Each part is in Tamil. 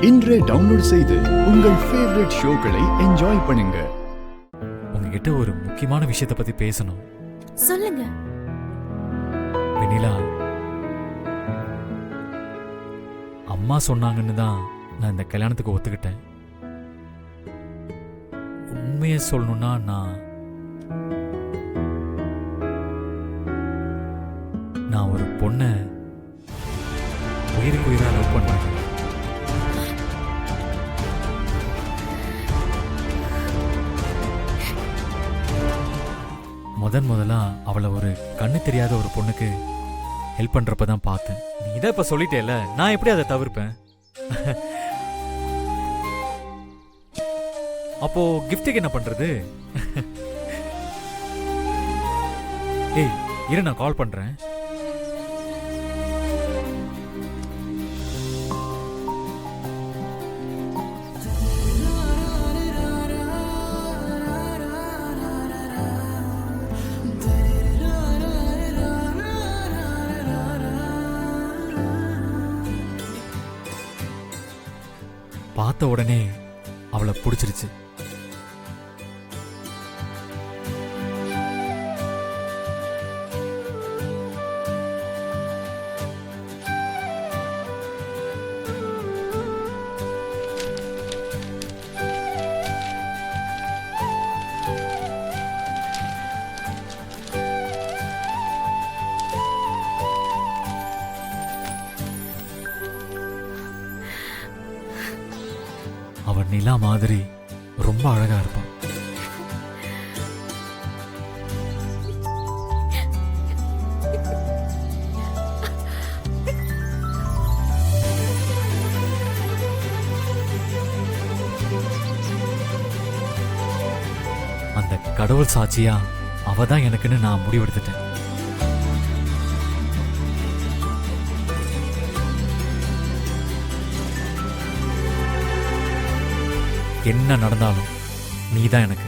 இன்றே டவுன்லோட் செய்து உங்கள் ஃபேவரட் ஷோக்களை என்ஜாய் பண்ணுங்க. உங்ககிட்ட ஒரு முக்கியமான விஷயத்தை பத்தி பேசணும். சொல்லுங்க. வெண்ணிலா, அம்மா சொன்னாங்கன்னு தான் நான் இந்த கல்யாணத்துக்கு ஒத்துக்கிட்டேன். உண்மையை சொல்லணும்னா நான் ஒரு பொண்ணை உயிருக்கு உயிரா லவ் பண்றேன். முதலா அவளை ஒரு கண்ணு தெரியாத ஒரு பொண்ணுக்கு ஹெல்ப் பண்றப்பதான் பார்த்தேன். நீ இதை இப்ப சொல்லிட்டேல, நான் எப்படி அதை தவிர்ப்பேன்? அப்போ கிஃப்ட்டுக்கு என்ன பண்றது? ஏய் இரு, நான் கால் பண்றேன். பார்த்த உடனே அவளை பிடிச்சிருச்சு. அவன் நிலா மாதிரி ரொம்ப அழகா இருப்பான். அந்த கடவுள் சாட்சியா அவதான் எனக்குன்னு நான் முடிவெடுத்துட்டேன். என்ன நடந்தாலும் நீதான் எனக்கு.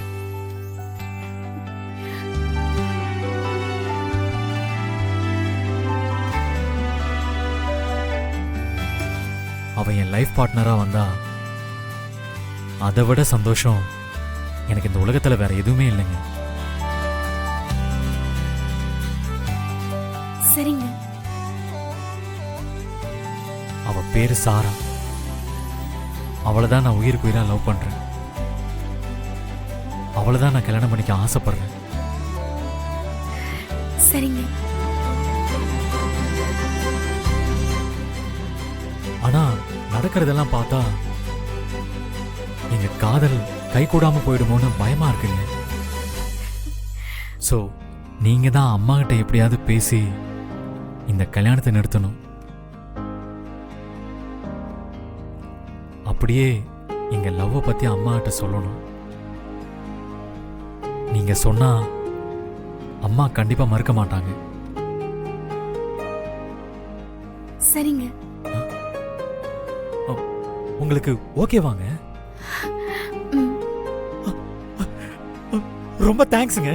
அவன் என் லைஃப் பார்ட்னரா வந்தா அதை விட சந்தோஷம் எனக்கு இந்த உலகத்துல வேற எதுவுமே இல்லைங்க. சரிங்க. அவ பேரு சாரா. அவளைதான் நான் உயிருக்கு உயிரா லவ் பண்றேன். அவளைதான் நான் கல்யாணம் பண்ணிக்க ஆசைப்படுறேன். சரிங்க. ஆனா நடக்கிறதெல்லாம் பார்த்தா எங்க காதல் கை கூடாம போயிடுமோன்னு பயமா இருக்குங்க. சோ நீங்க தான் அம்மா கிட்ட எப்படியாவது பேசி இந்த கல்யாணத்தை நிறுத்தணும். அப்படியே எங்க லவ் பத்தி அம்மா கிட்ட சொல்லணும். நீங்க சொன்னா அம்மா கண்டிப்பா மறுக்க மாட்டாங்க. சரிங்க. உங்களுக்கு ஓகேவாங்க? ரொம்ப தேங்க்ஸுங்க.